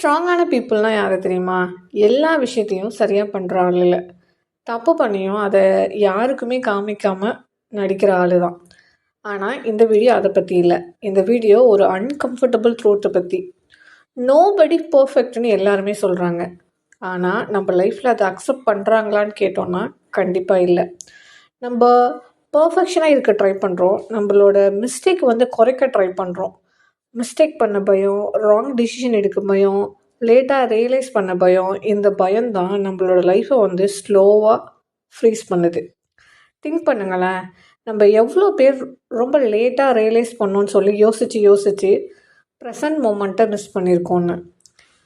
ஸ்ட்ராங்கான பீப்புள்னால் யார் தெரியுமா? எல்லா விஷயத்தையும் சரியாக பண்ணுற ஆள் இல்லை. தப்பு பண்ணியும் அதை யாருக்குமே காமிக்காமல் நடிக்கிற ஆள் தான். ஆனால் இந்த வீடியோ அதை பற்றி இல்லை. இந்த வீடியோ ஒரு அன்கம்ஃபர்டபுள் ட்ரூத்தை பற்றி. நோபடி பர்ஃபெக்ட்னு எல்லாருமே சொல்கிறாங்க. ஆனால் நம்ம லைஃப்பில் அதை அக்செப்ட் பண்ணுறாங்களான்னு கேட்டோன்னா கண்டிப்பாக இல்லை. நம்ம பர்ஃபெக்ஷனாக இருக்க ட்ரை பண்ணுறோம். நம்மளோட மிஸ்டேக் குறைக்க ட்ரை பண்ணுறோம். மிஸ்டேக் பண்ண பயம், ராங் டிசிஷன் எடுக்க பயம், லேட்டாக ரியலைஸ் பண்ண பயம், இந்த பயம்தான் நம்மளோட லைஃப்பை ஸ்லோவாக ஃப்ரீஸ் பண்ணுது. திங்க் பண்ணுங்களேன், நம்ம எவ்வளோ பேர் ரொம்ப லேட்டாக ரியலைஸ் பண்ணோன்னு சொல்லி யோசித்து ப்ரெசன்ட் மூமெண்ட்டை மிஸ் பண்ணியிருக்கோன்னு.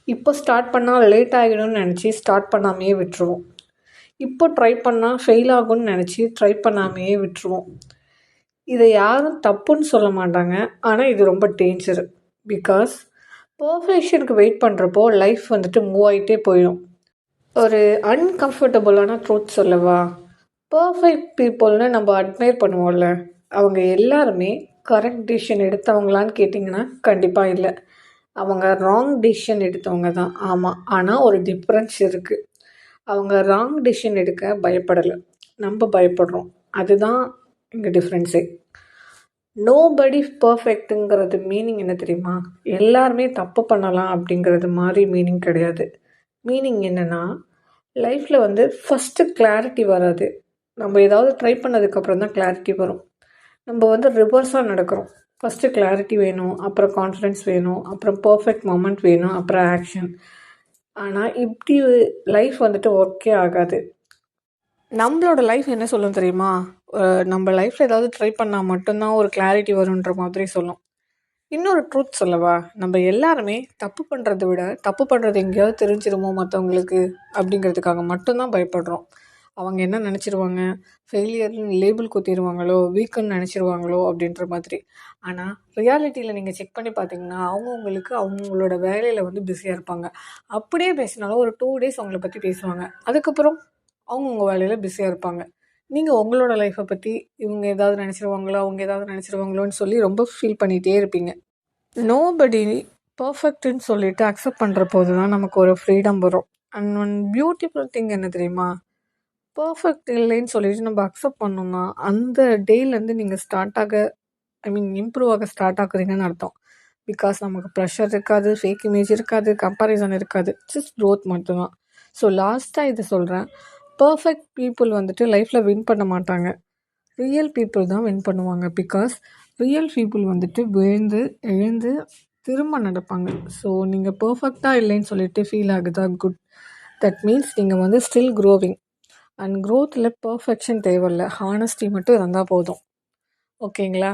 இப்போ ஸ்டார்ட் பண்ணால் லேட் ஆகிடும்னு நினச்சி ஸ்டார்ட் பண்ணாமையே விட்டுருவோம். இப்போ ட்ரை பண்ணால் ஃபெயில் ஆகும்னு நினச்சி ட்ரை பண்ணாமையே விட்டுருவோம். இதை யாரும் தப்புன்னு சொல்ல மாட்டாங்க. ஆனால் இது ரொம்ப டேஞ்சரு. பிகாஸ் பர்ஃபெக்ஷனுக்கு வெயிட் பண்ணுறப்போ லைஃப் மூவ் ஆகிட்டே போயிடும். ஒரு அன்கம்ஃபர்டபுளான ட்ரூத் சொல்லவா? பர்ஃபெக்ட் பீப்புள்னு நம்ம அட்மையர் பண்ணுவோம்ல, அவங்க எல்லாருமே கரெக்ட் டிசிஷன் எடுத்தவங்களான்னு கேட்டிங்கன்னா கண்டிப்பாக இல்லை. அவங்க ராங் டிசிஷன் எடுத்தவங்க தான். ஆமாம், ஆனால் ஒரு டிஃப்ரென்ஸ் இருக்குது. அவங்க ராங் டிசிஷன் எடுக்க பயப்படலை, நம்ம பயப்படுறோம். அதுதான் இங்கே டிஃப்ரென்ஸே. நோபடி பர்ஃபெக்ட்டுங்கிறது மீனிங் என்ன தெரியுமா? எல்லாருமே தப்பு பண்ணலாம் அப்படிங்கிறது மாதிரி மீனிங் கிடையாது. மீனிங் என்னென்னா, லைஃப்பில் ஃபஸ்ட்டு கிளாரிட்டி வராது. நம்ம ஏதாவது ட்ரை பண்ணதுக்கப்புறம் தான் கிளாரிட்டி வரும். நம்ம ரிவர்ஸாக நடக்கிறோம். ஃபஸ்ட்டு கிளாரிட்டி வேணும், அப்புறம் கான்ஃபிடென்ஸ் வேணும், அப்புறம் பர்ஃபெக்ட் மொமெண்ட் வேணும், அப்புறம் ஆக்ஷன். ஆனால் இப்படி லைஃப் ஒர்க்கே ஆகாது. நம்மளோட லைஃப் என்ன சொல்லும் தெரியுமா? நம்ம லைஃப்பில் ஏதாவது ட்ரை பண்ணால் மட்டும்தான் ஒரு கிளாரிட்டி வருன்ற மாதிரி சொல்லும். இன்னொரு ட்ரூத் சொல்லவா? நம்ம எல்லாருமே தப்பு பண்ணுறதை விட தப்பு பண்ணுறது எங்கேயாவது தெரிஞ்சிருமோ மற்றவங்களுக்கு அப்படிங்கிறதுக்காக மட்டும்தான் பயப்படுறோம். அவங்க என்ன நினச்சிருவாங்க, ஃபெயிலியர்னு லேபிள் குத்திடுவாங்களோ, வீக்குன்னு நினச்சிருவாங்களோ அப்படின்ற மாதிரி. ஆனால் ரியாலிட்டியில் நீங்கள் செக் பண்ணி பார்த்தீங்கன்னா அவங்கவுங்களுக்கு அவங்களோட வேலையில் பிஸியாக இருப்பாங்க. அப்படியே பேசினாலும் ஒரு 2 days அவங்கள பற்றி பேசுவாங்க. அதுக்கப்புறம் அவங்கவுங்க வேலையில் பிஸியாக இருப்பாங்க. நீங்கள் உங்களோட லைஃப்பை பற்றி இவங்க ஏதாவது நினச்சிருவாங்களோ, அவங்க ஏதாவது நினச்சிருவாங்களோன்னு சொல்லி ரொம்ப ஃபீல் பண்ணிகிட்டே இருப்பீங்க. நோபடி பர்ஃபெக்ட்டுன்னு சொல்லிட்டு அக்செப்ட் பண்ணுற போது தான் நமக்கு ஒரு ஃப்ரீடம் வரும். அண்ட் ஒன் பியூட்டிஃபுல் திங் என்ன தெரியுமா? பர்ஃபெக்ட் இல்லைன்னு சொல்லிட்டு நம்ம அக்செப்ட் பண்ணோம்னா அந்த டேலேருந்து நீங்கள் இம்ப்ரூவ் ஆக ஸ்டார்ட் ஆகுறீங்கன்னு அர்த்தம். பிகாஸ் நமக்கு ப்ரெஷர் இருக்காது, ஃபேக் இமேஜ் இருக்காது, கம்பேரிசன் இருக்காது, ஜஸ்ட் க்ரோத் மட்டும்தான். ஸோ லாஸ்ட்டாக இதை சொல்கிறேன், பர்ஃபெக்ட் பீப்புள் லைஃப்பில் வின் பண்ண மாட்டாங்க. ரியல் பீப்புள் தான் வின் பண்ணுவாங்க. பிகாஸ் ரியல் பீப்புள் விழுந்து எழுந்து திரும்ப நடப்பாங்க. ஸோ நீங்கள் பர்ஃபெக்டாக இல்லைன்னு சொல்லிட்டு ஃபீல் ஆகுதா? குட். தட் மீன்ஸ் நீங்கள் ஸ்டில் க்ரோவிங். அண்ட் க்ரோத்தில் பர்ஃபெக்ஷன் தேவையில்லை, ஹானஸ்டி மட்டும் இருந்தால் போதும். ஓகேங்களா?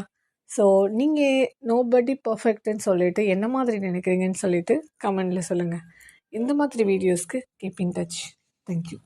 ஸோ நீங்கள் நோபடி பர்ஃபெக்ட்டுன்னு சொல்லிட்டு என்ன மாதிரி நினைக்கிறீங்கன்னு சொல்லிட்டு கமெண்டில் சொல்லுங்கள். இந்த மாதிரி வீடியோஸ்க்கு கீப் இன் டச். தேங்க்யூ.